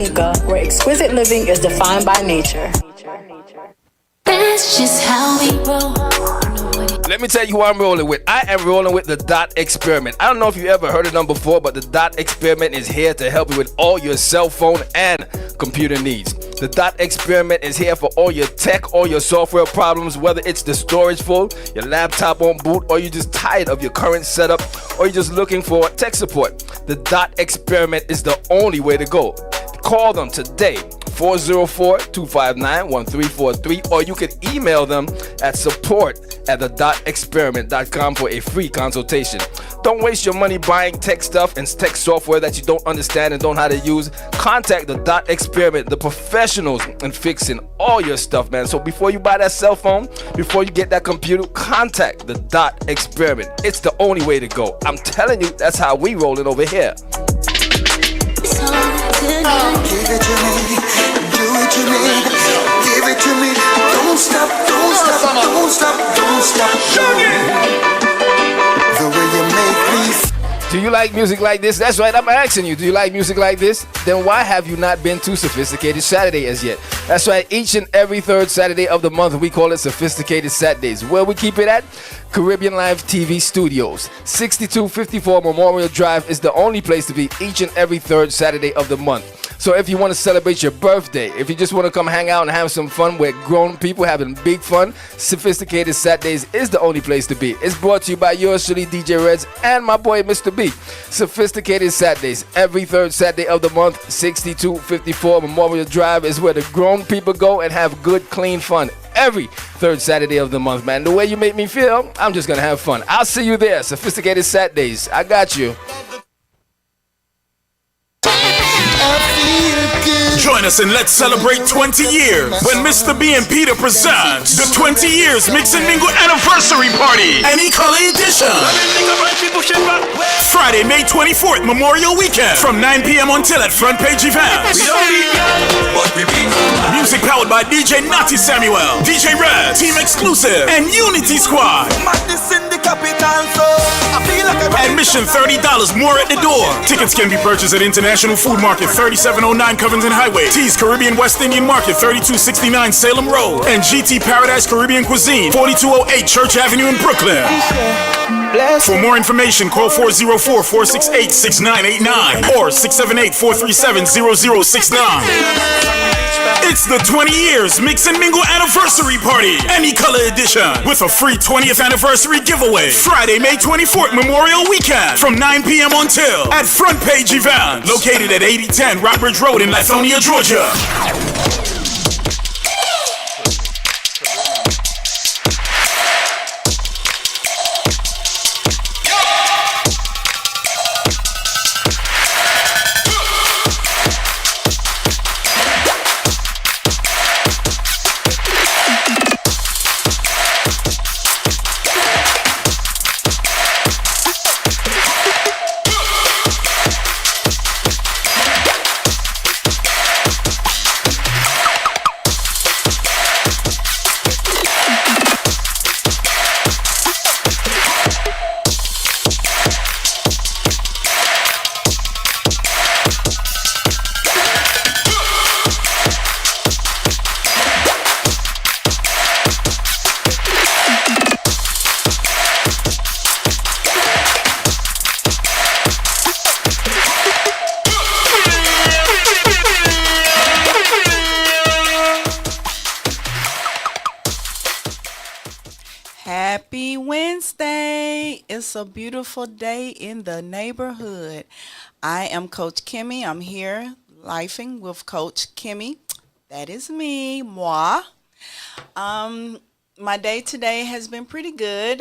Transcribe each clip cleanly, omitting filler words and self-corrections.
where exquisite living is defined by nature. That's just how we roll. Let me tell you who I'm rolling with. I am rolling with the Dot Experiment. I don't know if you ever heard of them before, but the Dot Experiment is here to help you with all your cell phone and computer needs. The Dot Experiment is here for all your tech, all your software problems, whether it's the storage full, your laptop won't boot, or you're just tired of your current setup, or you're just looking for tech support. The Dot Experiment is the only way to go. Call them today, 404-259-1343, or you can email them at support@thedotexperiment.com for a free consultation. Don't waste your money buying tech stuff and tech software that you don't understand and don't know how to use. Contact the Dot Experiment, the professionals in fixing all your stuff, man. So before you buy that cell phone, before you get that computer, contact the Dot Experiment. It's the only way to go. I'm telling you, that's how we rolling over here. Give it to me, do it to me, give it to me. Don't stop, don't stop, don't stop, don't stop. The way you make me. Do you like music like this? That's right, I'm asking you. Do you like music like this? Then why have you not been to Sophisticated Saturday as yet? That's right, each and every third Saturday of the month, we call it Sophisticated Saturdays. Where we keep it at? Caribbeanlifetv Studios. 6254 Memorial Drive is the only place to be each and every third Saturday of the month. So if you want to celebrate your birthday, if you just want to come hang out and have some fun with grown people having big fun, Sophisticated Saturdays is the only place to be. It's brought to you by yours truly, DJ Reds, and my boy, Mr. B. Sophisticated Saturdays, every third Saturday of the month, 6254 Memorial Drive is where the grown people go and have good, clean fun. Every third Saturday of the month, man. The way you make me feel, I'm just going to have fun. I'll see you there, Sophisticated Saturdays. I got you. Join us and let's celebrate 20 years when Mr. B and Peter presents the 20 years Mix and Mingle Anniversary Party, Any Color Edition. Friday, May 24th, Memorial Weekend, from 9 p.m. until at Front Page Events. Music powered by DJ Natty Samuel, DJ Red, Team Exclusive, and Unity Squad. Admission $30, more at the door. Tickets can be purchased at International Food Market, 3709 Covington Highway, T's Caribbean West Indian Market, 3269 Salem Road, and GT Paradise Caribbean Cuisine, 4208 Church Avenue in Brooklyn. For more information, call 404-468-6989 or 678-437-0069. It's the 20 years Mix and Mingle Anniversary Party, Any Color Edition, with a free 20th anniversary giveaway. Friday, May 24th, Memorial Weekend, from 9 p.m. until at Front Page Events, located at 8010 Rockbridge Road in Lithonia, Georgia. Happy Wednesday. It's a beautiful day in the neighborhood. I am Coach Kimmie. I'm here lifing with Coach Kimmie. That is me, moi. My day today has been pretty good.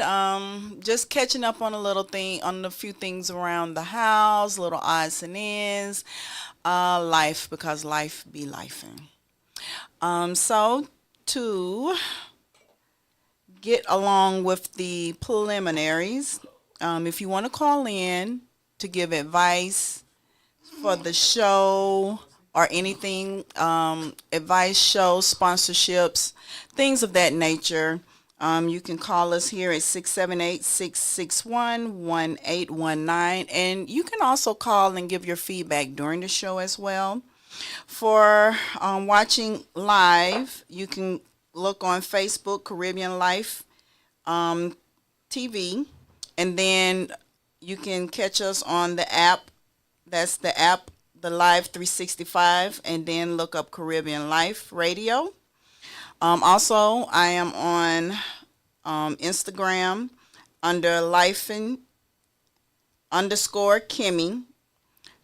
Just catching up on a few things around the house, little odds and ends. Life, because life be lifing. So to get along with the preliminaries, if you want to call in to give advice for the show or anything, advice, shows, sponsorships, things of that nature, you can call us here at 678-661-1819, and you can also call and give your feedback during the show as well. For watching live, you can look on Facebook, Caribbean Life TV, and then you can catch us on the app. That's the app, the Live 365, and then look up Caribbean Life Radio. Also, I am on Instagram under _Kimmie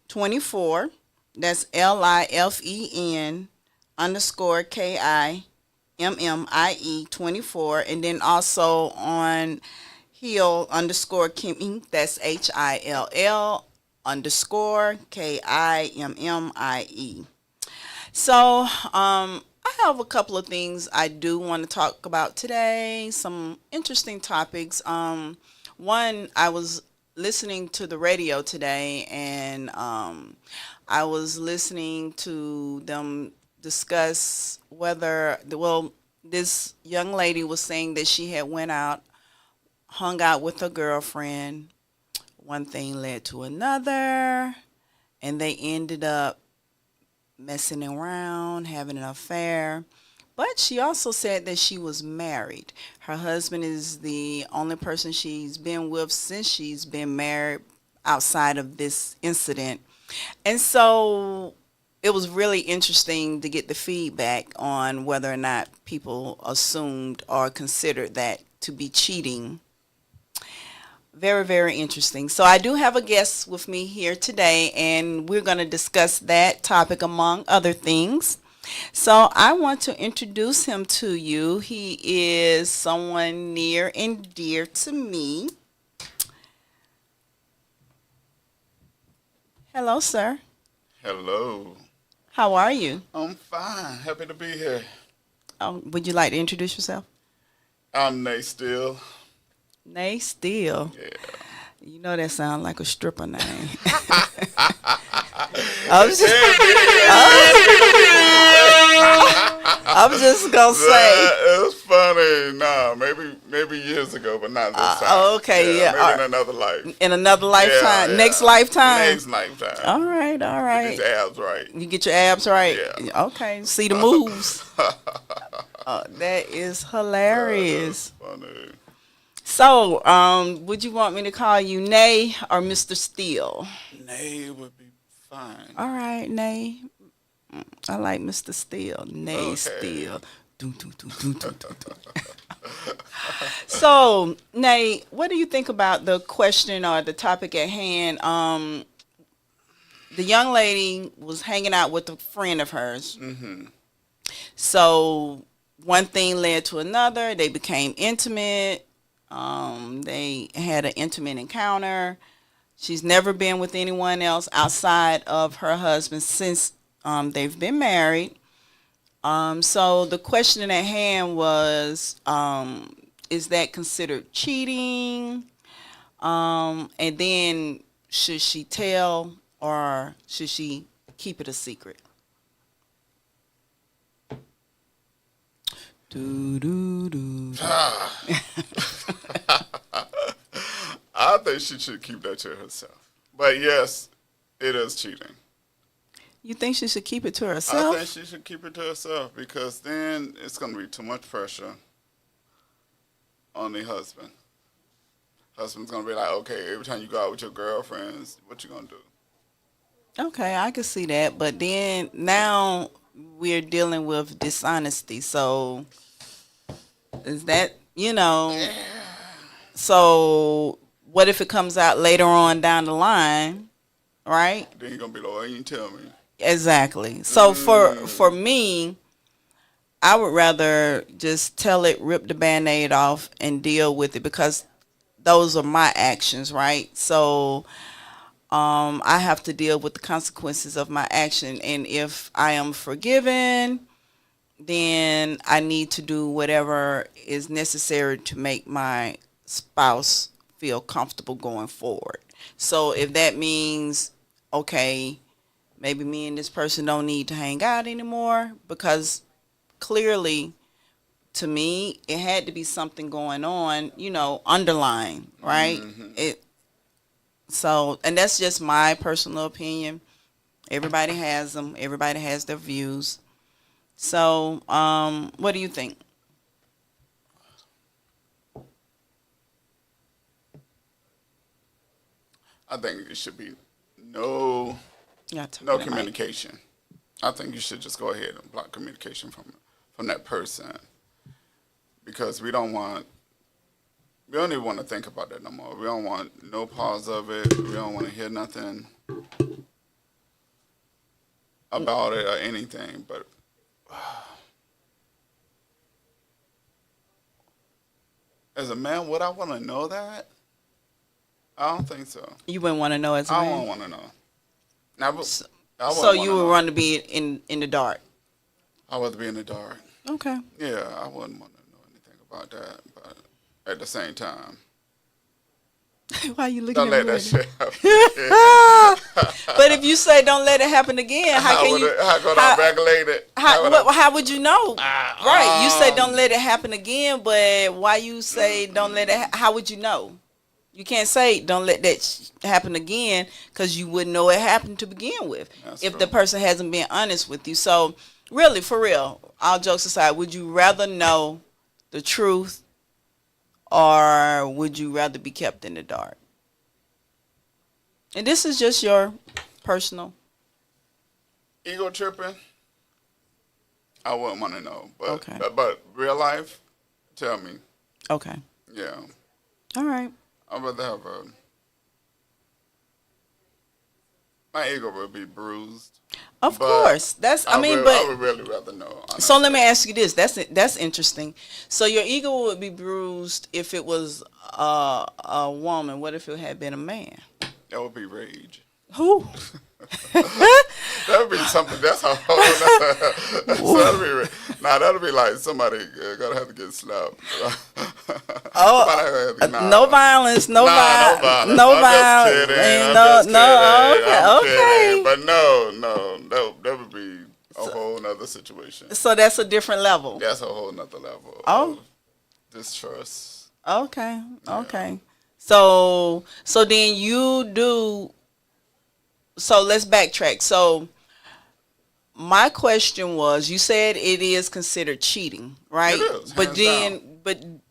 24. That's LIFEN _KIMMIE 24. And then also on Hill _Kimmie. That's HILL _KIMMIE. So, I have a couple of things I do want to talk about today. Some interesting topics. One, I was listening to the radio today, and I was listening to them discuss whether, well, this young lady was saying that she had went out, hung out with her girlfriend. One thing led to another, and they ended up messing around, having an affair. But she also said that she was married. Her husband is the only person she's been with since she's been married outside of this incident. And so it was really interesting to get the feedback on whether or not people assumed or considered that to be cheating. Very, very interesting. So I do have a guest with me here today, and we're going to discuss that topic among other things. So I want to introduce him to you. He is someone near and dear to me. Hello, sir. Hello. How are you? I'm fine. Happy to be here. Would you like to introduce yourself? I'm Nate Steele. Nay Steele. Yeah. You know that sounds like a stripper name. I'm just gonna say. It was funny. Nah, maybe years ago, but not this time. Okay, yeah. Maybe in another life. In another lifetime. Yeah. Next lifetime. Next lifetime. All right. Get your abs right. You get your abs right. Yeah. Okay. See the moves. That is hilarious. That funny. So, would you want me to call you Nay or Mr. Steele? Nay would be fine. All right, Nay. I like Mr. Steele. Nay Okay. Steele. So, Nay, what do you think about the question or the topic at hand? The young lady was hanging out with a friend of hers. Mm-hmm. So, one thing led to another. They became intimate. They had an intimate encounter. She's never been with anyone else outside of her husband since they've been married. So the question at hand was, is that considered cheating? And then should she tell or should she keep it a secret? I think she should keep that to herself. But yes, it is cheating. You think she should keep it to herself? I think she should keep it to herself because then it's going to be too much pressure on the husband. Husband's going to be like, okay, every time you go out with your girlfriends, what you going to do? Okay, I can see that. But then now we're dealing with dishonesty. So is that, so what if it comes out later on down the line, right? Then you're going to be like, well, you tell me. Exactly. So for me, I would rather just tell it, rip the Band-Aid off and deal with it because those are my actions, right? So I have to deal with the consequences of my action. And if I am forgiven, then I need to do whatever is necessary to make my spouse feel comfortable going forward. So if that means, okay, maybe me and this person don't need to hang out anymore because clearly to me it had to be something going on, underlying, right? Mm-hmm. So, and that's just my personal opinion. Everybody has them. Everybody has their views. So, what do you think? I think it should be no communication. I think you should just go ahead and block communication from that person, because we don't even want to think about that no more. We don't want no pause of it. We don't want to hear nothing about it or anything. But as a man, would I want to know that? I don't think so. You wouldn't want to know as a man? I don't want to know. So you would want to be in the dark? I'd rather be in the dark. Okay. Yeah, I wouldn't want to know anything about that. But at the same time, why are you looking don't at let me? that shit happen. But if you say don't let it happen again, how can you? How could I regulate it? How would you know? Right. You say don't let it happen again, but why you say don't let it? How would you know? You can't say don't let that happen again, because you wouldn't know it happened to begin with. That's if true. the person hasn't been honest with you. So really, for real, all jokes aside, would you rather know the truth, or would you rather be kept in the dark? And this is just your personal. Ego tripping, I wouldn't want to know. But, Okay. but real life, tell me. Okay. Yeah. All right. I'd rather have my ego would be bruised. Of But course. I would really rather know. So let me ask you this. That's interesting. So your ego would be bruised if it was a woman. What if it had been a man? That would be rage. Who? That would be something. That's a whole nother. That'll be like somebody gotta have to get slapped. No violence. No violence. No violence. Okay. But no, that would be a whole nother situation. So that's a different level. That's a whole nother level. Oh. Of distrust. Okay. Okay. So then you do. So let's backtrack. So my question was, you said it is considered cheating, right? It is, but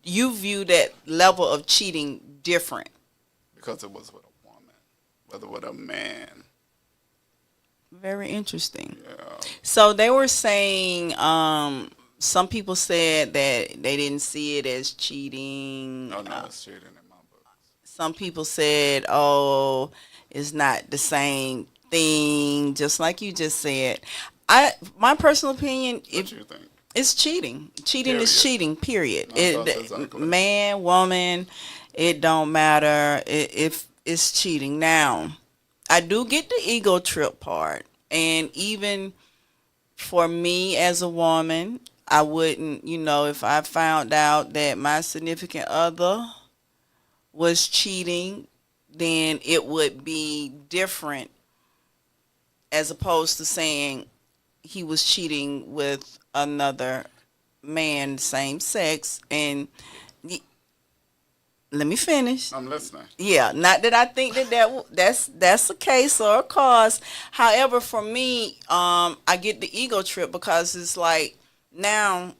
you view that level of cheating different. Because it was with a woman, whether with a man. Very interesting. Yeah. So they were saying, some people said that they didn't see it as cheating. No, it's cheating in my book. Some people said, oh, it's not the same thing, just like you just said. My personal opinion, What you think? it's cheating. Cheating is Period. cheating, period. Exactly. Man, woman, it don't matter if it's cheating. Now, I do get the ego trip part. And even for me as a woman, I wouldn't, if I found out that my significant other was cheating, then it would be different, as opposed to saying he was cheating with another man, same sex. And let me finish. I'm listening. Yeah, not that I think that's a case or a cause. However, for me, I get the ego trip, because it's like, now,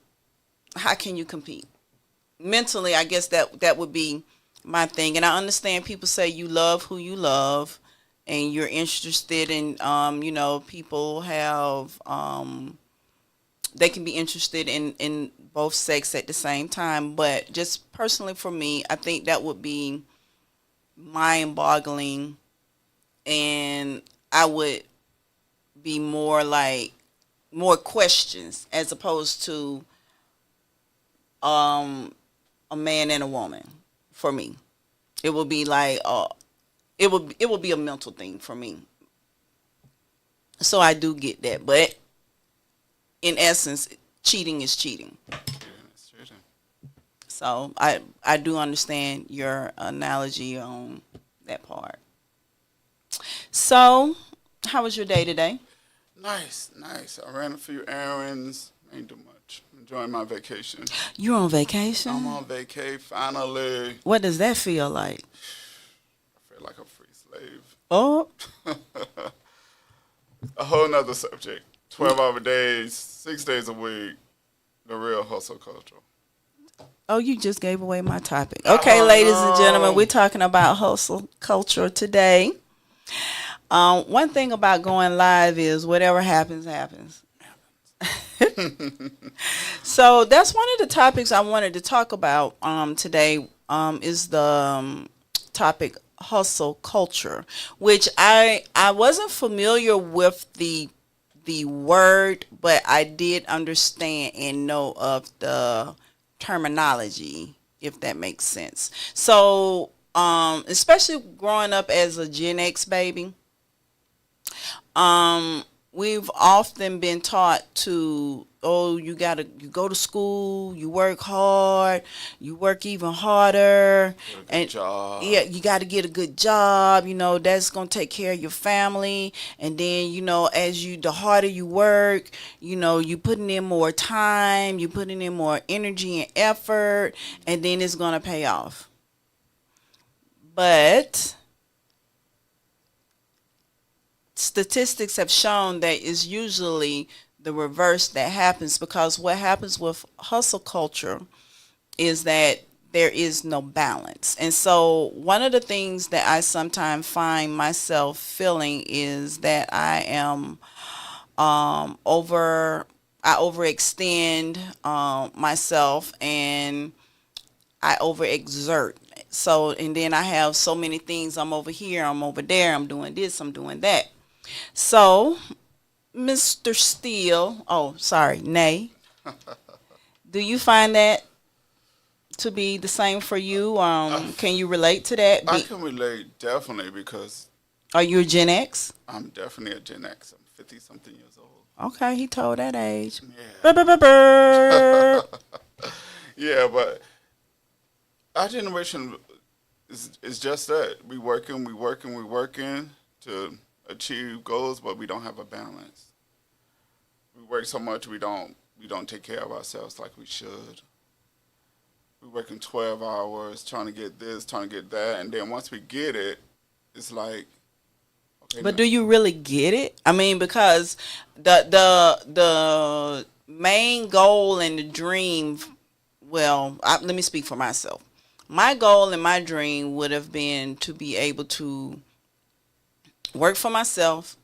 how can you compete? Mentally, I guess that would be my thing. And I understand people say you love who you love, and you're interested in, people have, they can be interested in both sex at the same time. But just personally for me, I think that would be mind-boggling, and I would be more questions, as opposed to a man and a woman. For me, it would be like it would be a mental thing for me. So I do get that, but in essence, cheating is cheating. It's cheating. So I do understand your analogy on that part. So, how was your day today? Nice. I ran a few errands. Ain't do much. Enjoying my vacation. You're on vacation? I'm on vacay finally. What does that feel like? I feel like a free slave. Oh, a whole nother subject. 12-hour days, 6 days a week, the real hustle culture. Oh, you just gave away my topic. Okay, ladies and gentlemen, we're talking about hustle culture today. One thing about going live is whatever happens, happens. So that's one of the topics I wanted to talk about today is the topic hustle culture, which I wasn't familiar with the word, but I did understand and know of the terminology, if that makes sense. So especially growing up as a Gen X baby, we've often been taught to, you go to school, you work hard, you work even harder, and job. yeah, you got to get a good job. That's gonna take care of your family, and then the harder you work, you putting in more time, you putting in more energy and effort, and then it's gonna pay off. But statistics have shown that it's usually the reverse that happens, because what happens with hustle culture is that there is no balance. And so one of the things that I sometimes find myself feeling is that I am I overextend myself, and I overexert. So, and then I have so many things. I'm over here, I'm over there, I'm doing this, I'm doing that. So, Mr. Nay, do you find that to be the same for you? Can you relate to that? I can relate, definitely, because Are you a Gen X? I'm definitely a Gen X. I'm 50-something years old. Okay, he told that age. Yeah. Brr. Yeah, but our generation is just that. We working to achieve goals, but we don't have a balance. We work so much we don't take care of ourselves like we should. We're working 12 hours trying to get this, trying to get that, and then once we get it, it's like, okay. But do you really get it? I mean, because the main goal and the dream, let me speak for myself. My goal and my dream would have been to be able to work for myself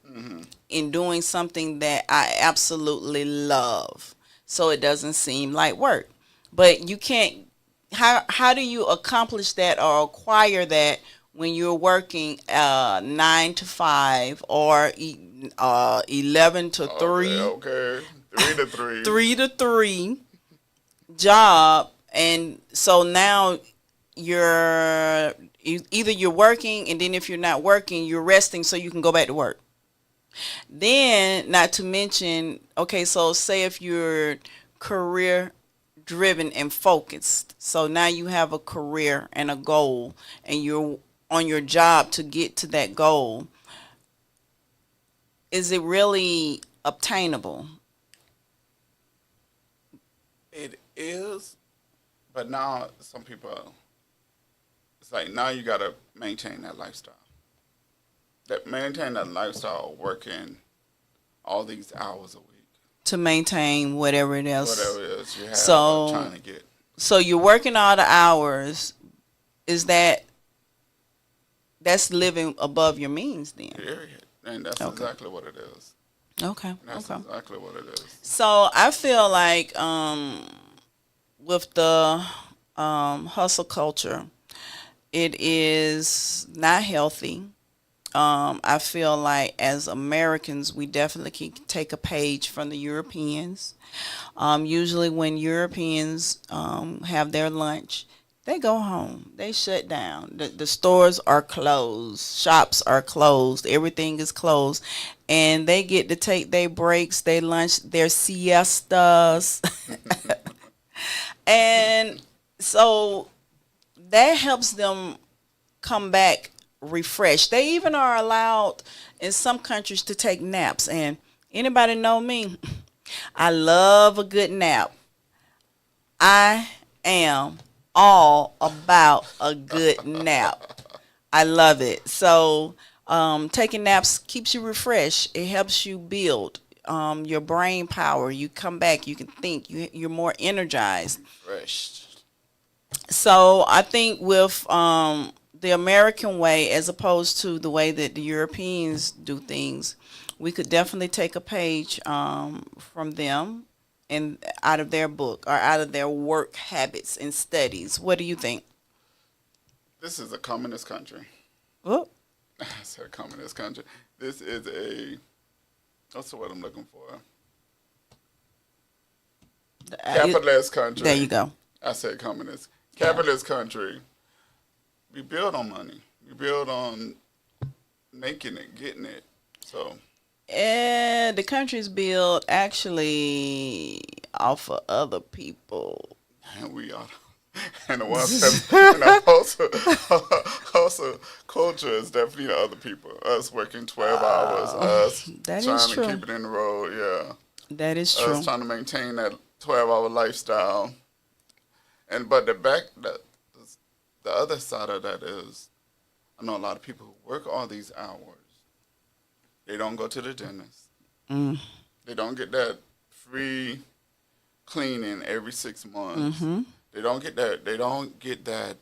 in doing something that I absolutely love, so it doesn't seem like work. But you can't. How do you accomplish that or acquire that when you're working 9 to 5 or 11 to 3? Okay. 3 to 3. 3 to 3 job, and so now you're working, and then if you're not working, you're resting so you can go back to work. Then, not to mention, okay, so say if you're career driven and focused, so now you have a career and a goal, and you're on your job to get to that goal. Is it really obtainable? It is, but now some people, it's like now you gotta maintain that lifestyle. Maintain that lifestyle, working all these hours a week To maintain whatever it is. whatever it is you have So- trying to get. So you're working all the hours. That's living above your means then? Period, and that's Okay. exactly what it is. Okay. That's Okay. exactly what it is. So I feel like with the hustle culture, it is not healthy. I feel like as Americans, we definitely can take a page from the Europeans. Usually when Europeans have their lunch, they go home. They shut down. The stores are closed. Shops are closed. Everything is closed. And they get to take their breaks, their lunch, their siestas. And so that helps them come back refreshed. They even are allowed in some countries to take naps. And anybody know me? I love a good nap. I am all about a good nap. I love it. So Taking naps keeps you refreshed. It helps you build your brain power. You come back, you can think. You're more energized. Fresh. So I think with the American way, as opposed to the way that the Europeans do things, we could definitely take a page from them and out of their book or out of their work habits and studies. What do you think? This is a communist country. Oh, I said communist country. This is a, what's the word I'm looking for? Capitalist country. there you go. I said communist. Capitalist country. We build on money. We build on making it, getting it. So And the country's built actually off of other people. and we are, and the ones that, and also culture is definitely the other people. Us working 12 hours. Us that trying is to true. keep it in the road. Yeah. That is true. Us trying to maintain that 12-hour lifestyle. But the other side of that is, I know a lot of people who work all these hours. They don't go to the dentist. They don't get that free cleaning every 6 months. They don't get that. They don't get that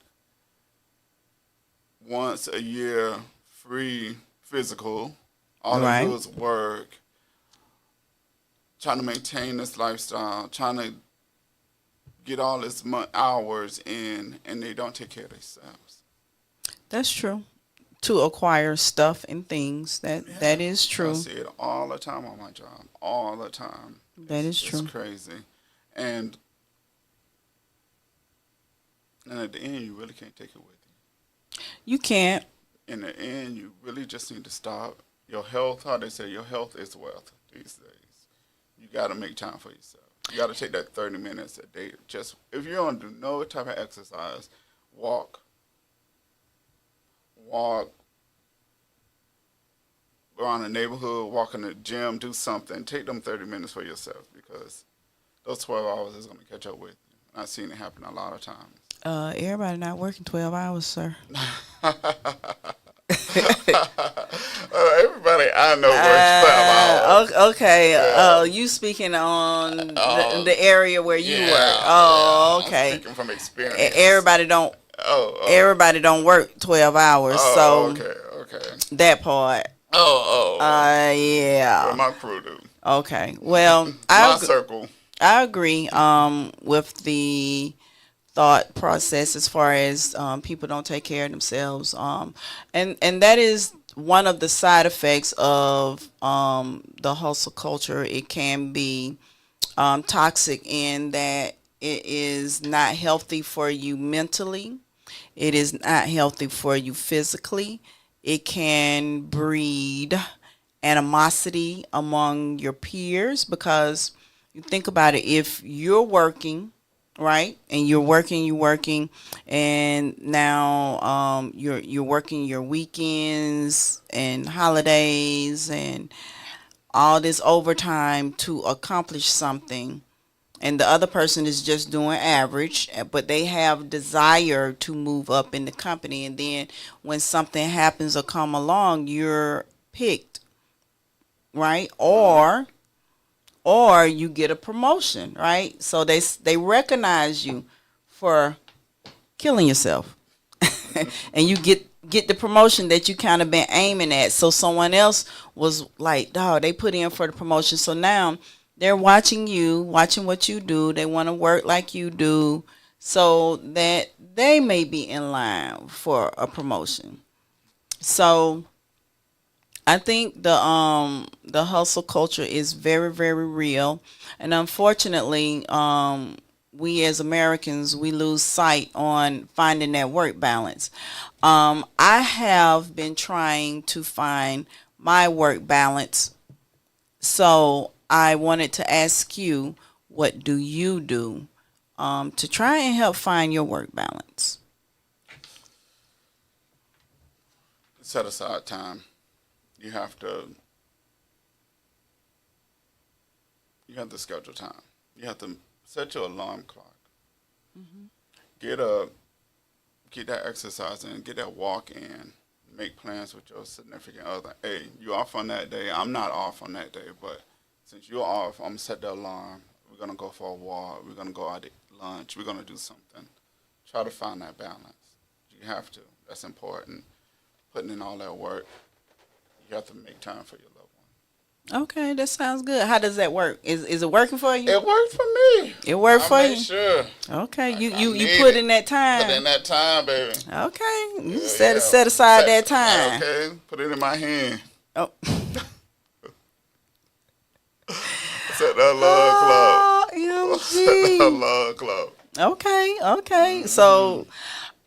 once a year free physical. All they do is work, trying to maintain this lifestyle, trying to get all this hours in, and they don't take care of themselves. That's true. To acquire stuff and things. That is true. I see it all the time on my job. All the time. That is true. It's crazy. And at the end, you really can't take it with you. You can't. In the end, you really just need to stop. Your health, how they say, your health is wealth these days. You got to make time for yourself. You got to take that 30 minutes a day. Just if you don't do no type of exercise, walk around the neighborhood, walk in the gym, do something. Take them 30 minutes for yourself because those 12 hours is going to catch up with you. And I've seen it happen a lot of times. Everybody not working 12 hours, sir. Everybody I know works 12 hours. Okay. Yeah. You speaking on the area where you work. Oh, okay. I'm speaking from experience. Everybody don't. Everybody don't work 12 hours. So okay. that part. Yeah. Well, my crew do. Okay. Well, circle. I agree with the thought process as far as people don't take care of themselves. And that is one of the side effects of the hustle culture. It can be toxic in that it is not healthy for you mentally. It is not healthy for you physically. It can breed animosity among your peers because you think about it, if you're working, right, and you're working, and now you're working your weekends and holidays and all this overtime to accomplish something, and the other person is just doing average, but they have desire to move up in the company, and then when something happens or come along, you're picked, right? Or you get a promotion, right? So they recognize you for killing yourself, and you get the promotion that you kind of been aiming at. So someone else was like, dog, they put in for the promotion. So now they're watching you, watching what you do. They want to work like you do so that they may be in line for a promotion. So I think the hustle culture is very, very real. And unfortunately, we as Americans, we lose sight on finding that work balance. I have been trying to find my work balance. So I wanted to ask you, what do you do to try and help find your work balance? Set aside time. You have to schedule time. You have to set your alarm clock. Get that exercise in, get that walk in. make plans with your significant other. Hey, you off on that day? I'm not off on that day, but since you're off, I'm gonna set the alarm. We're gonna go for a walk. We're gonna go out to lunch. We're gonna do something. Try to find that balance. You have to. That's important. Putting in all that work, you have to make time for your loved one. Okay, that sounds good. How does that work? Is it working for you? It worked for me. It worked for I made you? sure. Okay, you need put it. in that time. Put in that time, baby. Okay, you Yeah, set aside that time. Okay, put it in my hand. Oh. Set that love club. Oh, Set that MG. love club. Okay. So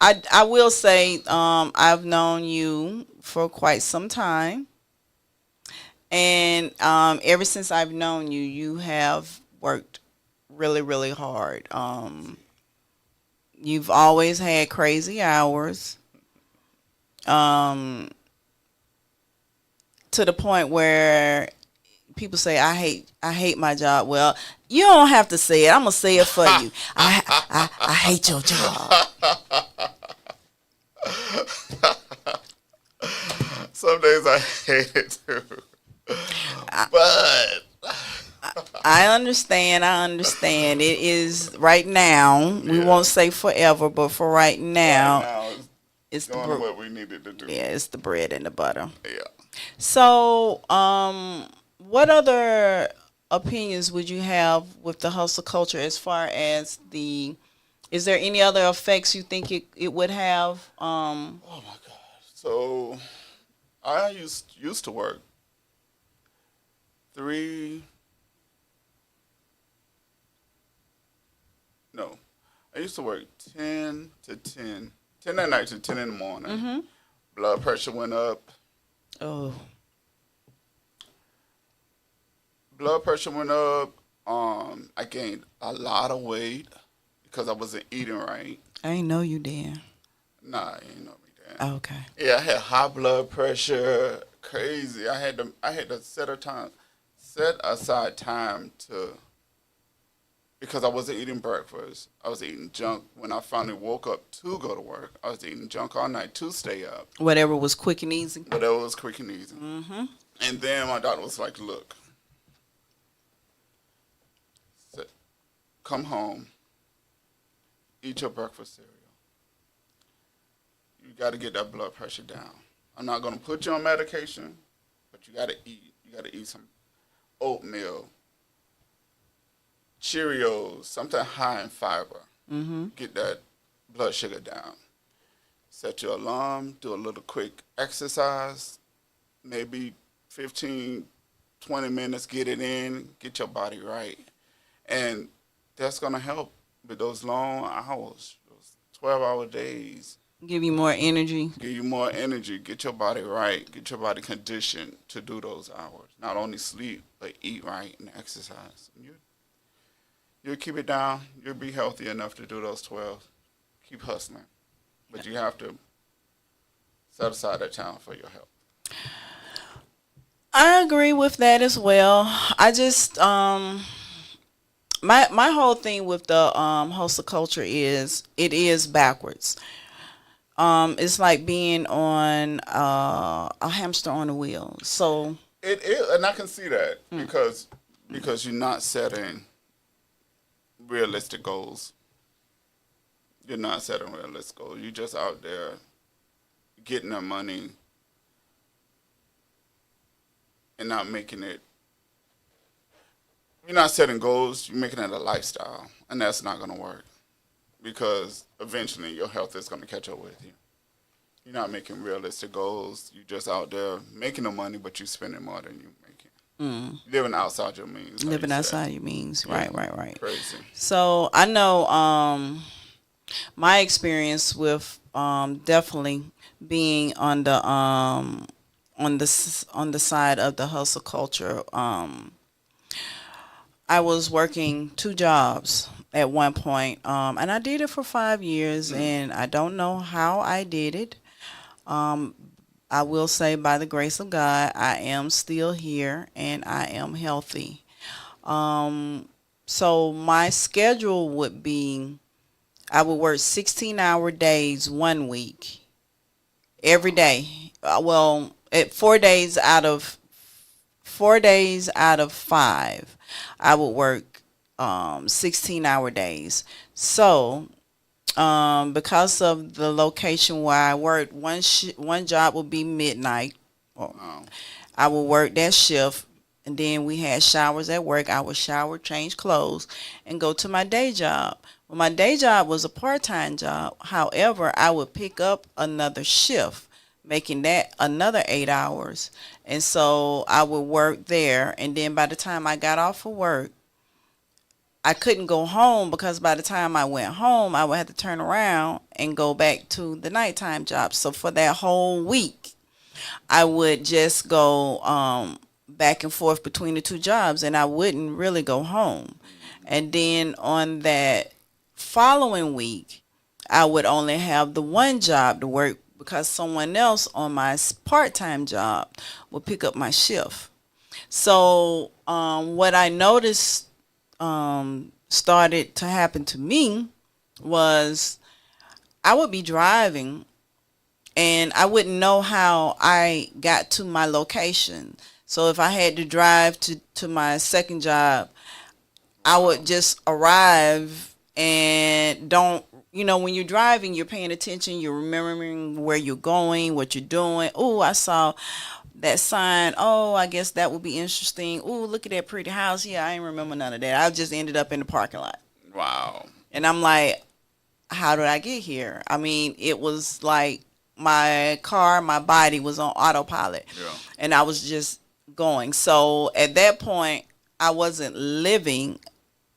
I will say I've known you for quite some time. And ever since I've known you, you have worked really, really hard. You've always had crazy hours. To the point where people say I hate my job. Well, you don't have to say it. I'm gonna say it for you. I hate your job. Some days I hate it too. But I understand. It is right now. We won't say forever, but for right now, it's doing what we needed to do. yeah, it's the bread and the butter. Yeah. So, what other opinions would you have with the hustle culture as far as is there any other effects you think it would have? Oh my God. So I used to work I used to work 10 at night to 10 in the morning. Mm-hmm. Blood pressure went up. Oh. Blood pressure went up. I gained a lot of weight because I wasn't eating right. I ain't know you then. Nah, you ain't know me then. Oh, okay. Yeah, I had high blood pressure, crazy. I had to set aside time because I wasn't eating breakfast. I was eating junk. When I finally woke up to go to work, I was eating junk all night to stay up. Whatever was quick and easy. Whatever was quick and easy. Mm-hmm. And then my doctor was like, look, come home, eat your breakfast cereal. You got to get that blood pressure down. I'm not going to put you on medication, but you got to eat. You got to eat some oatmeal, Cheerios, something high in fiber. Mm-hmm. Get that blood sugar down. Set your alarm, do a little quick exercise, maybe 15, 20 minutes, get it in, get your body right. And that's going to help with those long hours, those 12-hour days. Give you more energy. Give you more energy. Get your body right. Get your body conditioned to do those hours. Not only sleep, but eat right and exercise. You'll keep it down. You'll be healthy enough to do those 12. Keep hustling. But you have to set aside that time for your health. I agree with that as well. I just my whole thing with the hustle culture is it is backwards. It's like being on a hamster on a wheel. So It is, and I can see that because you're not setting realistic goals. You're not setting realistic goals. You're just out there getting the money and not making it. You're not setting goals. You're making it a lifestyle, and that's not going to work because eventually your health is going to catch up with you. You're not making realistic goals. You're just out there making the money, but you're spending more than you're making. Living outside your means. living outside your means. Right. Crazy. So I know my experience with definitely being on the side of the hustle culture. I was working 2 jobs at one point, and I did it for 5 years, and I don't know how I did it. I will say, by the grace of God, I am still here and I am healthy. So my schedule would be, I would work 16-hour days one week every day. Well, at 4 days out of 5, I would work 16-hour days. So because of the location where I worked, one job would be midnight. Wow. I would work that shift, and then we had showers at work. I would shower, change clothes, and go to my day job. Well, my day job was a part-time job. However, I would pick up another shift, making that another 8 hours. And so I would work there, and then by the time I got off of work, I couldn't go home because by the time I went home, I would have to turn around and go back to the nighttime job. So for that whole week, I would just go back and forth between the two jobs, and I wouldn't really go home. And then on that following week, I would only have the one job to work because someone else on my part-time job would pick up my shift. So what I noticed started to happen to me was I would be driving and I wouldn't know how I got to my location. So if I had to drive to my second job, I would just arrive and don't, when you're driving, you're paying attention, you're remembering where you're going, what you're doing. Oh, I saw that sign. Oh, I guess that would be interesting. Oh, look at that pretty house. Yeah, I ain't remember none of that. I just ended up in the parking lot. Wow. And I'm like, how did I get here? I mean, it was like my body was on autopilot. Yeah. And I was just going. So at that point, I wasn't living.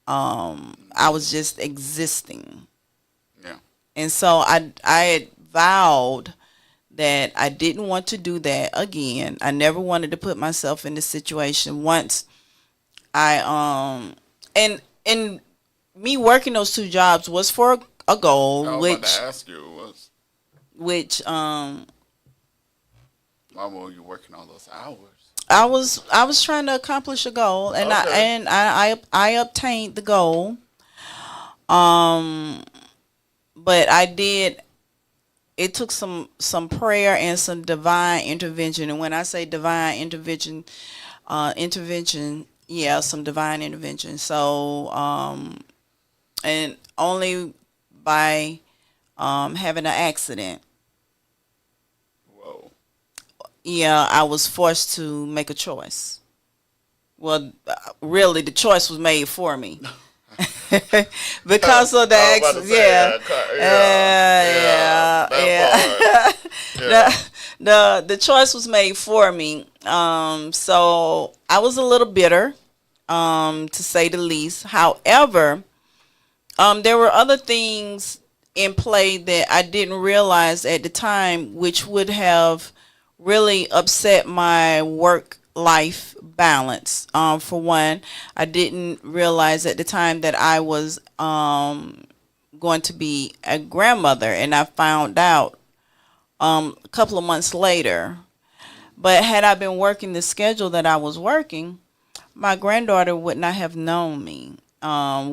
I was just existing. Yeah. And so I had vowed that I didn't want to do that again. I never wanted to put myself in this situation. Once I and me working those two jobs was for a goal, I was about to ask you which why were you working all those hours? I was trying to accomplish a goal, and Okay. I obtained the goal. But I did. It took some prayer and some divine intervention. And when I say divine intervention, yeah, some divine intervention. So, and only by having an accident, Whoa. yeah, I was forced to make a choice. Well, really, the choice was made for me. Because of the I was about to accident, say, that part. the choice was made for me. So I was a little bitter, to say the least. However, there were other things in play that I didn't realize at the time, which would have really upset my work life balance. For one, I didn't realize at the time that I was going to be a grandmother, and I found out a couple of months later. But had I been working the schedule that I was working, my granddaughter would not have known me,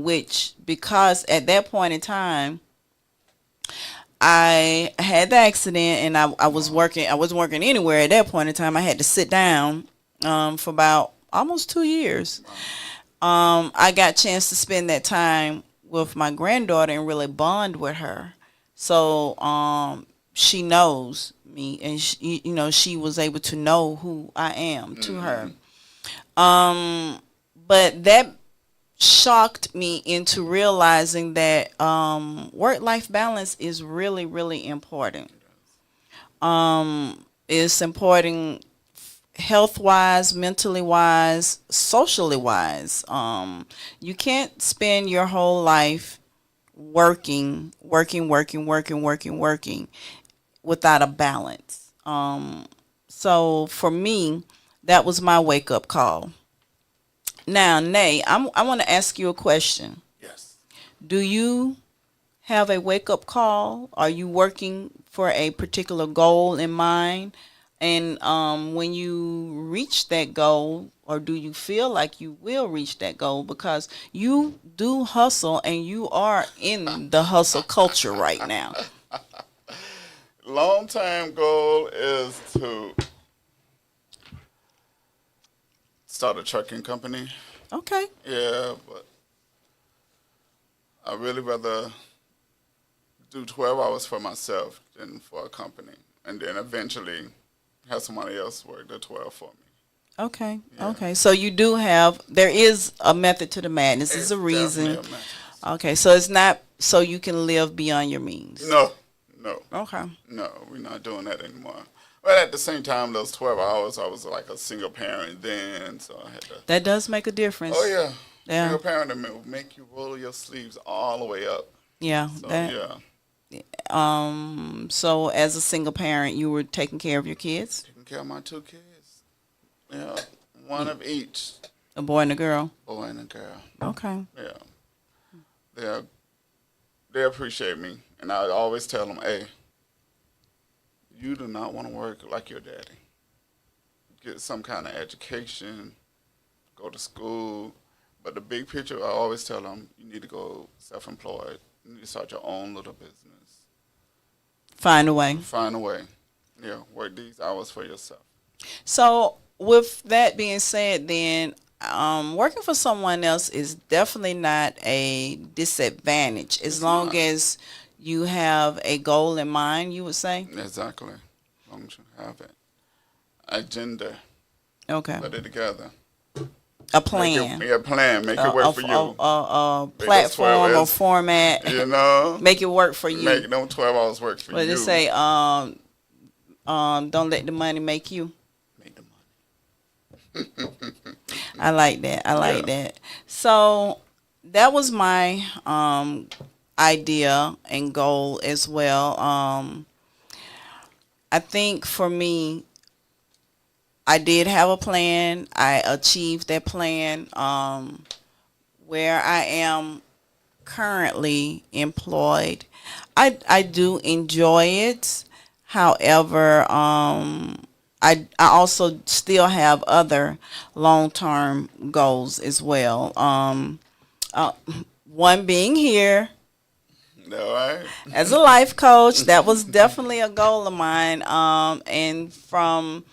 which, because at that point in time, I had the accident, and I wasn't working anywhere at that point in time. I had to sit down for about almost 2 years. I got a chance to spend that time with my granddaughter and really bond with her. So she knows me, and she was able to know who I am to her. But that shocked me into realizing that work-life balance is really, really important. It's important health-wise, mentally-wise, socially-wise. You can't spend your whole life working without a balance. So for me, that was my wake-up call. Now, Nay, I want to ask you a question. Yes. Do you have a wake-up call? Are you working for a particular goal in mind? And when you reach that goal, or do you feel like you will reach that goal? Because you do hustle, and you are in the hustle culture right now. long-term goal is to start a trucking company. Okay. Yeah, but I really rather do 12 hours for myself than for a company, and then eventually have somebody else work the 12 for me. Okay. Yeah. Okay. So you do have, there is a method to the madness. There's a reason. Definitely a mess. Okay. So it's not so you can live beyond your means. No. Okay. No, we're not doing that anymore. But at the same time, those 12 hours, I was like a single parent then, so I had to. That does make a difference. Oh, yeah. Yeah. Single parent will make you roll your sleeves all the way up. Yeah. So, that, yeah. So as a single parent, you were taking care of your kids? Taking care of my 2 kids. Yeah. One of each. A boy and a girl? Boy and a girl. Okay. Yeah. They appreciate me. And I always tell them, hey, you do not want to work like your daddy. Get some kind of education, go to school. But the big picture, I always tell them, you need to go self-employed. You need to start your own little business. Find a way. Find a way. Yeah, work these hours for yourself. So with that being said, then working for someone else is definitely not a disadvantage as long as you have a goal in mind, you would say? Exactly. As long as you have it. Agenda. Okay. Put it together. A plan. Make it plan. Make it work for you. A platform or format. You know? Make it work for you. Make them 12 hours work for you. What they say, don't let the money make you. Make the money. I like that. I like that. So that was my idea and goal as well. I think for me, I did have a plan. I achieved that plan. Where I am currently employed, I do enjoy it. However, I also still have other long-term goals as well. One being here All right. as a life coach. That was definitely a goal of mine. And from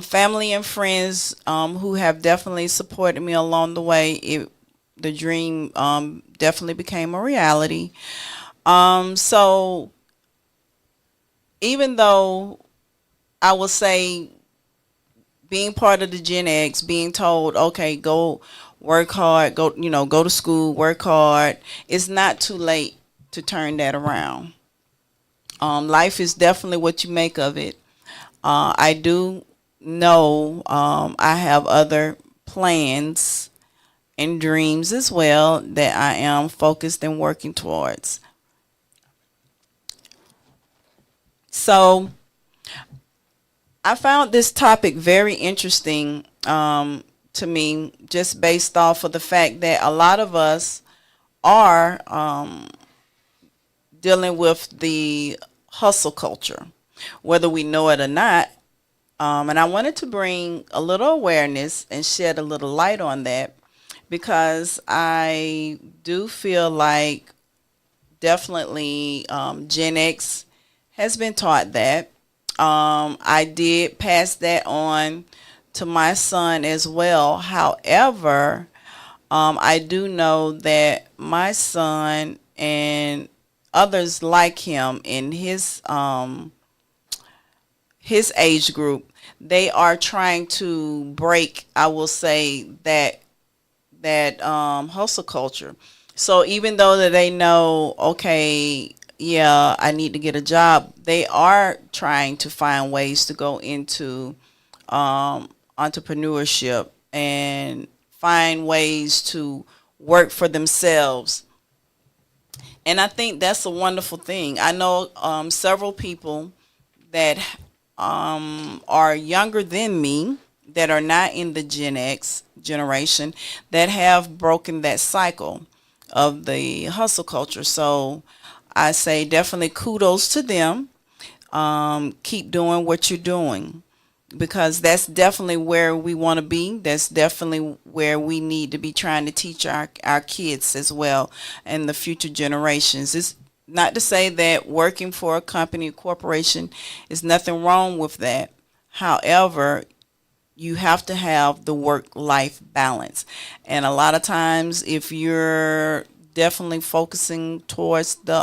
family and friends who have definitely supported me along the way, the dream definitely became a reality. So even though I would say being part of the Gen X, being told, okay, go work hard, go to school, work hard, it's not too late to turn that around. Life is definitely what you make of it. I do know I have other plans and dreams as well that I am focused and working towards. So I found this topic very interesting to me, just based off of the fact that a lot of us are dealing with the hustle culture, whether we know it or not. And I wanted to bring a little awareness and shed a little light on that, because I do feel like definitely Gen X has been taught that. I did pass that on to my son as well. However, I do know that my son and others like him in his age group, they are trying to break, I will say, that hustle culture. So even though that they know, okay, yeah, I need to get a job, they are trying to find ways to go into entrepreneurship and find ways to work for themselves. And I think that's a wonderful thing. I know several people that are younger than me, that are not in the Gen X generation, that have broken that cycle of the hustle culture. So I say definitely kudos to them. Keep doing what you're doing, because that's definitely where we want to be. That's definitely where we need to be trying to teach our kids as well, and the future generations. not to say that working for a company, corporation, is nothing wrong with that. However, you have to have the work-life balance. And a lot of times, if you're definitely focusing towards the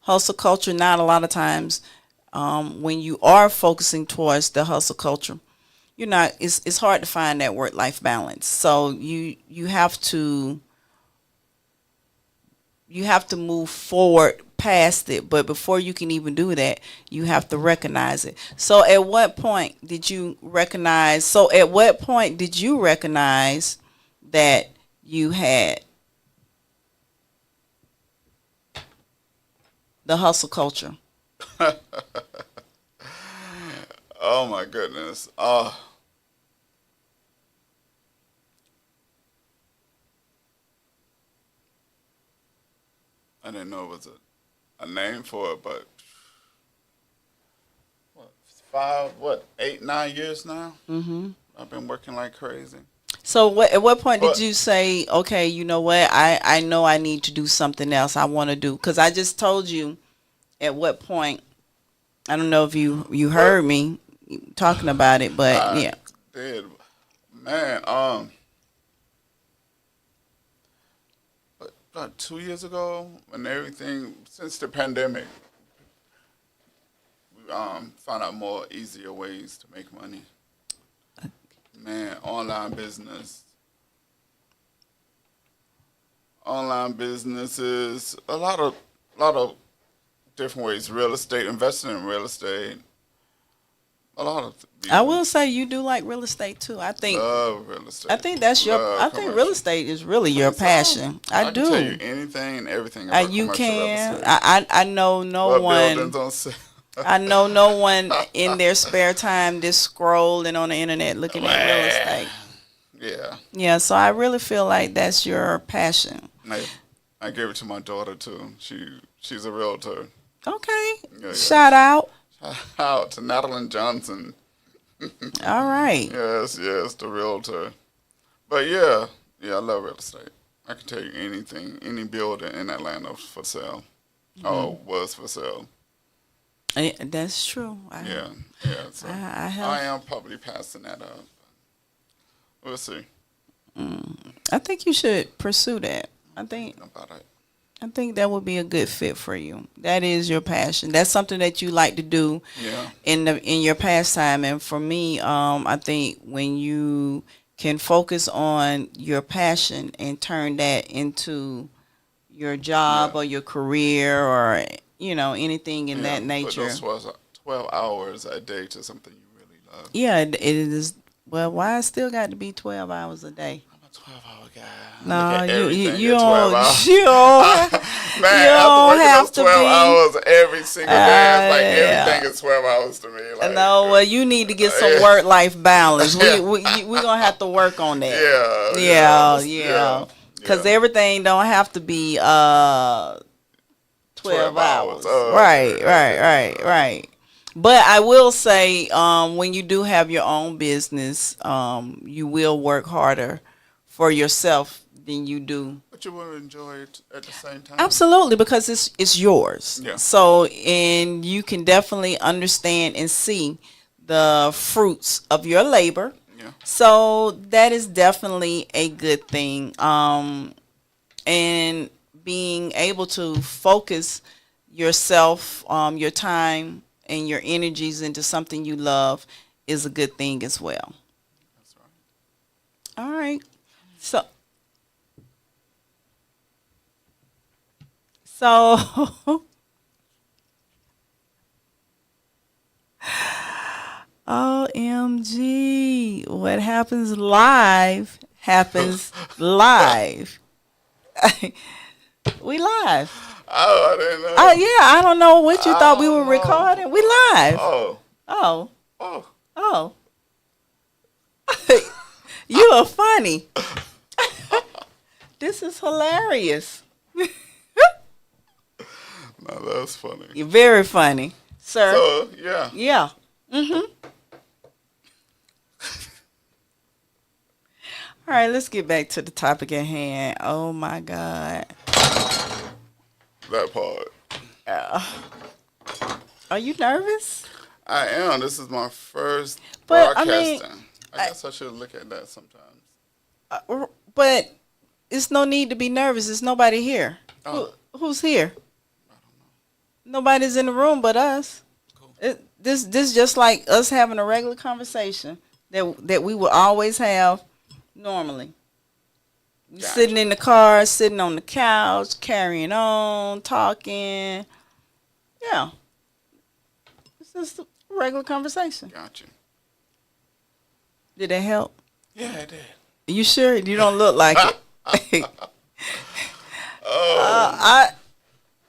hustle culture, not a lot of times when you are focusing towards the hustle culture, you're not. It's hard to find that work-life balance. So you have to move forward past it, but before you can even do that, you have to recognize it. So at what point did you recognize that you had the hustle culture? Oh my goodness. I didn't know it was a name for it, but what, 8, 9 years now? Mm-hmm. I've been working like crazy. So at what point did you say, okay, you know what, I know I need to do something else I want to do? Because I just told you at what point. I don't know if you heard me talking about it, but yeah. Did. Man, about 2 years ago, when everything, since the pandemic, we found out more easier ways to make money. Man, online businesses, a lot of different ways. Real estate, investing in real estate. A lot of. I will say you do like real estate too. I think. Love real estate. I think that's your. I think real estate is really your passion. I do. I can tell you anything and everything about you commercial real can. estate. I know no what one. Buildings on sale. I know no one in their spare time just scrolling on the internet looking at real estate. Yeah. Yeah. So I really feel like that's your passion. I gave it to my daughter too. She's a realtor. Okay. Yeah. Shout out. Shout out to Natalie Johnson. All right. Yes, the realtor. But yeah, I love real estate. I can tell you anything, any building in Atlanta for sale, or was for sale. That's true. Yeah. So I am probably passing that up. We'll see. I think you should pursue that. I think that would be a good fit for you. That is your passion. That's something that you like to do in your pastime. And for me, I think when you can focus on your passion and turn that into your job or your career or anything in that nature. Put those 12 hours a day to something you really love. Yeah, it is. Well, why it still got to be 12 hours a day? I'm a 12-hour guy. No, you don't. You don't have to 12 be. hours every single day. It's like everything is 12 hours to me. Like, no, well, you need to get some work-life balance. We're gonna have to work on that. Yeah. Because everything don't have to be 12 hours. Right. But I will say, when you do have your own business, you will work harder for yourself than you do. But you will enjoy it at the same time. Absolutely, because it's yours. Yeah. So, and you can definitely understand and see the fruits of your labor. Yeah. So that is definitely a good thing. And being able to focus yourself, your time and your energies into something you love is a good thing as well. That's right. All right. So OMG, what happens live happens live. We live. Oh, I didn't know. Oh yeah, I don't know what you thought we were recording. We live. Oh. You are funny. This is hilarious. No, that's funny. You're very funny, sir. So, yeah. Yeah. Mm-hmm. All right, let's get back to the topic at hand. Oh my God. That part. Are you nervous? I am. This is my first But, I broadcasting. mean, I guess I should look at that sometimes. But it's no need to be nervous. There's nobody here. Oh. Who's here? Nobody's in the room but us. Cool. This just like us having a regular conversation that we would always have normally. Gotcha. Sitting in the car, sitting on the couch, carrying on, talking. Yeah. It's just a regular conversation. Gotcha. Did that help? Yeah, it did. You sure? You don't look like it.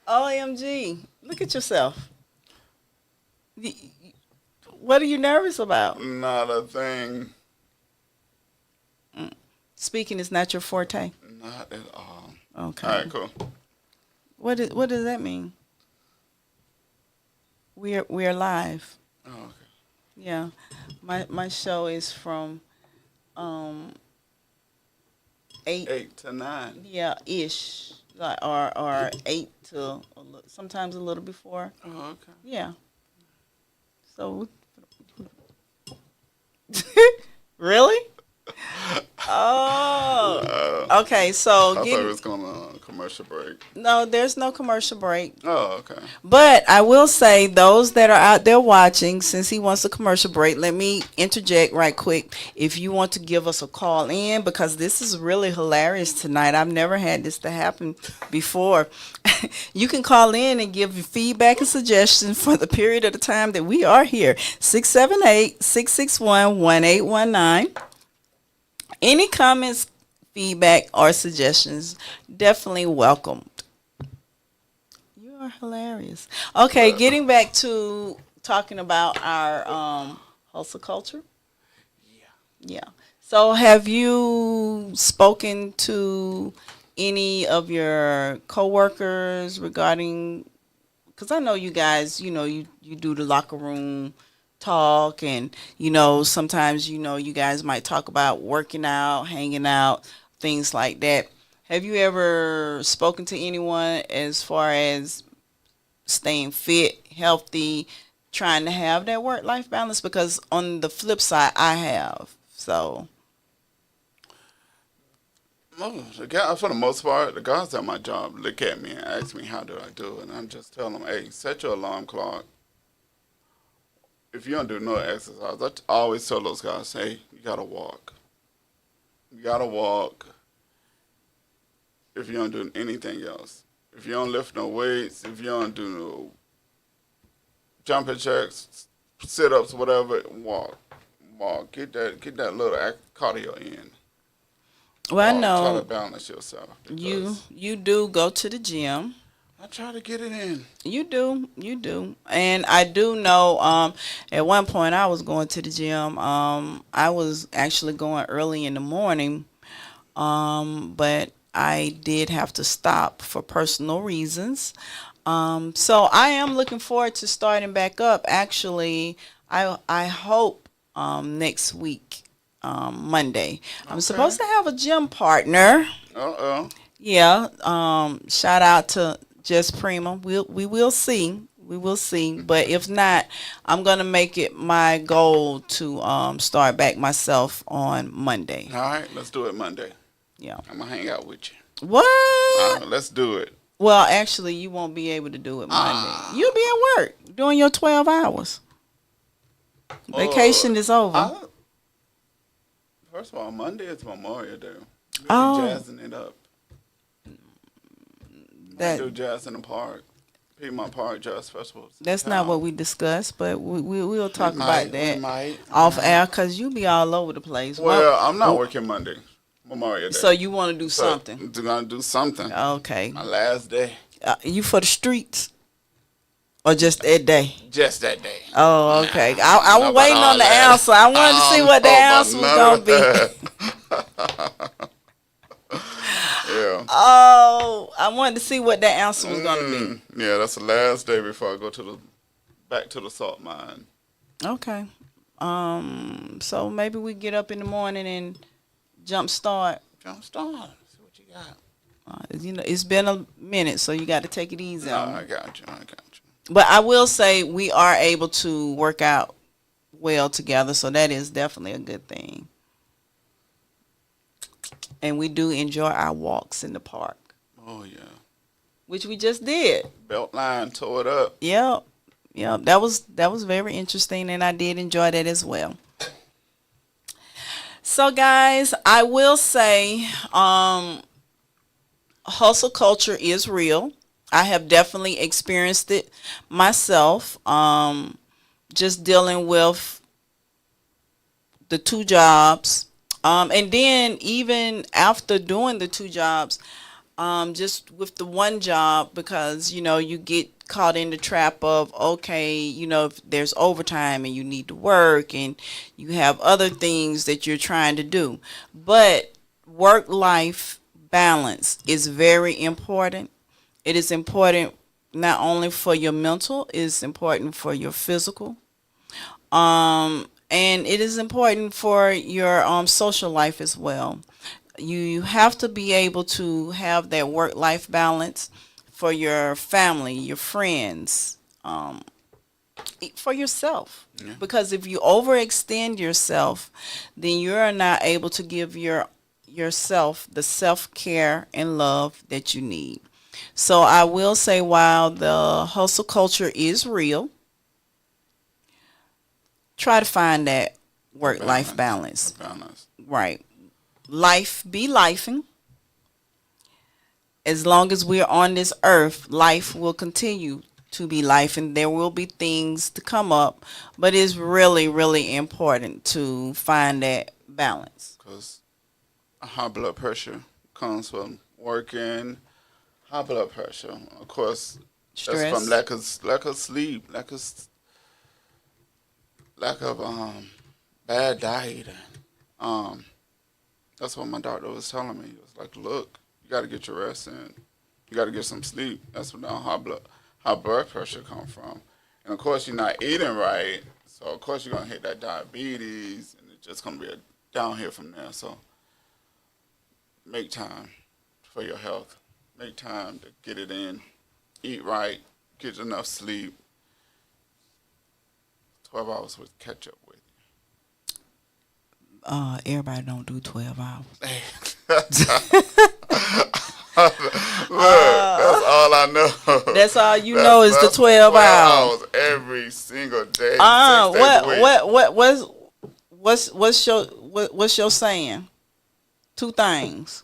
OMG. Look at yourself. What are you nervous about? Not a thing. Speaking is not your forte. Not at all. Okay. All right, cool. What does that mean? We're live. Oh, okay. Yeah. My show is from 8 to 9. Yeah, ish. Like or 8 to sometimes a little before. Oh, okay. Yeah. So really? Oh. Okay, so I thought it was going on a commercial break. No, there's no commercial break. Oh, okay. But I will say, those that are out there watching, since he wants a commercial break, let me interject right quick. If you want to give us a call in, because this is really hilarious tonight. I've never had this to happen before. You can call in and give your feedback and suggestions for the period of the time that we are here. 678-661-1819. Any comments, feedback, or suggestions, definitely welcomed. You are hilarious. Okay, getting back to talking about our hustle culture. Yeah. So have you spoken to any of your coworkers regarding, because I know you guys, you do the locker room talk, and sometimes you guys might talk about working out, hanging out, things like that. Have you ever spoken to anyone as far as staying fit, healthy, trying to have that work-life balance? Because on the flip side, I have. So for the most part, the guys at my job look at me and ask me how do I do it, and I'm just telling them, hey, set your alarm clock. If you don't do no exercise, I always tell those guys, hey, you gotta walk. You gotta walk. If you don't do anything else, if you don't lift no weights, if you don't do no jumping jacks, sit-ups, whatever, walk. Get that little cardio in. Well, I know try to balance yourself. You do go to the gym. I try to get it in. You do. And I do know at one point I was going to the gym. I was actually going early in the morning, but I did have to stop for personal reasons. So I am looking forward to starting back up. Actually, I hope next week, Monday. I'm supposed to have a gym partner. Uh-oh. Yeah. Shout out to Just Prima. We will see. We will see. But if not, I'm gonna make it my goal to start back myself on Monday. All right, let's do it Monday. Yeah. I'm gonna hang out with you. What? Let's do it. Well, actually, you won't be able to do it Monday. You'll be at work doing your 12 hours. Vacation is over. First of all, Monday is Memorial Day. We'll be jazzing it up. I do jazz in the park. Piedmont Park Jazz Festival. That's not what we discussed, but we'll talk about that off air, because you be all over the place. Well, I'm not working Monday, Memorial Day. So you want to do something? I'm going to do something. Okay. My last day. You for the streets? Or just that day? Just that day. Oh, okay. I was waiting on the answer. I wanted to see what the answer was going to be. Yeah. Oh, I wanted to see what that answer was going to be. Yeah, that's the last day before I go back to the salt mine. Okay. So maybe we get up in the morning and jump start. See what you got. It's been a minute, so you got to take it easy No, on me. I got you. But I will say we are able to work out well together, so that is definitely a good thing. And we do enjoy our walks in the park, Oh yeah. which we just did. Beltline tore it up. Yep. Yep. That was very interesting, and I did enjoy that as well. So guys, I will say hustle culture is real. I have definitely experienced it myself. Just dealing with the two jobs. And then even after doing the two jobs, just with the one job, because, you get caught in the trap of, okay, if there's overtime and you need to work and you have other things that you're trying to do. But work-life balance is very important. It is important not only for your mental, it's important for your physical. And it is important for your social life as well. You have to be able to have that work-life balance for your family, your friends, for yourself. Yeah. Because if you overextend yourself, then you're not able to give yourself the self-care and love that you need. So I will say, while the hustle culture is real, try to find that work-life balance. Balance. Right. Life be lifing. As long as we're on this earth, life will continue to be life, and there will be things to come up, but it's really, really important to find that balance. Because high blood pressure comes from working. High blood pressure, of course, Stress. that's from lack of sleep, lack of bad diet. That's what my doctor was telling me. It was like, look, you got to get your rest in. You got to get some sleep. That's where high blood pressure come from. And of course, you're not eating right, so of course you're gonna hit that diabetes, and it's just gonna be a downhill from there. So make time for your health. Make time to get it in. Eat right. Get enough sleep. 12 hours would catch up with Everybody don't do 12 hours. you. Look, that's all I know. That's all you know is the 12 hours. Every single day. 6 days a week. What's your saying? Two things.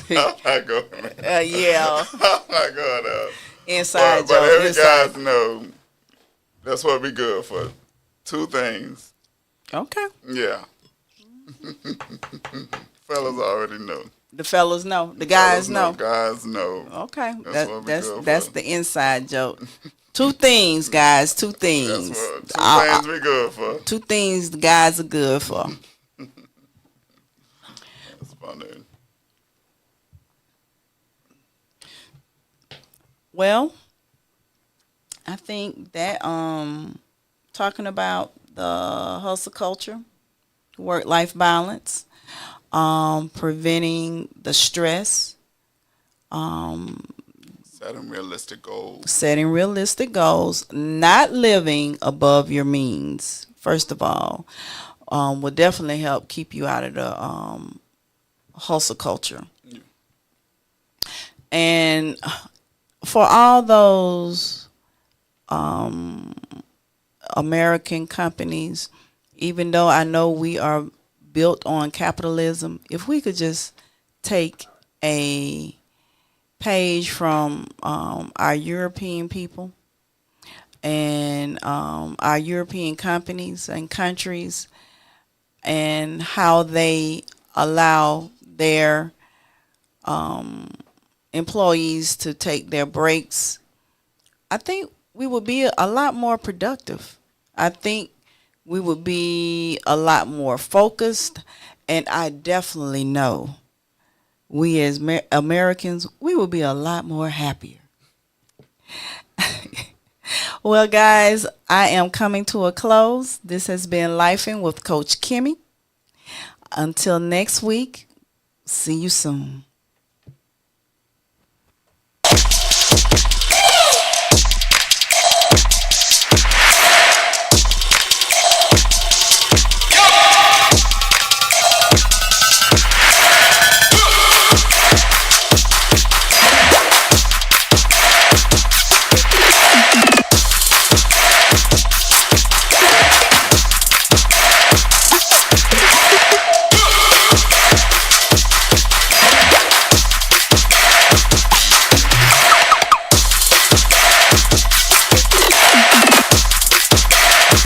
I'm not going there. Yeah. I'm not going there. Inside But joke. every Inside. guys know that's what we good for. 2 things. Okay. Yeah. Fellas already know. The fellas know. The guys Fellas know. Guys know. Okay. That's what we good That's for. the inside joke. 2 things, guys. 2 things. That's what 2 things we good for. 2 things the guys are good for. That's funny. Well, I think that talking about the hustle culture, work-life balance, preventing the stress, Setting realistic goals. not living above your means, first of all, will definitely help keep you out of the hustle culture. Yeah. And for all those American companies, even though I know we are built on capitalism, if we could just take a page from our European people and our European companies and countries, and how they allow their employees to take their breaks, I think we would be a lot more productive. I think we would be a lot more focused, and I definitely know we as Americans, we will be a lot more happier. Well, guys, I am coming to a close. This has been Lifing with Coach Kimmie. Until next week, See you soon.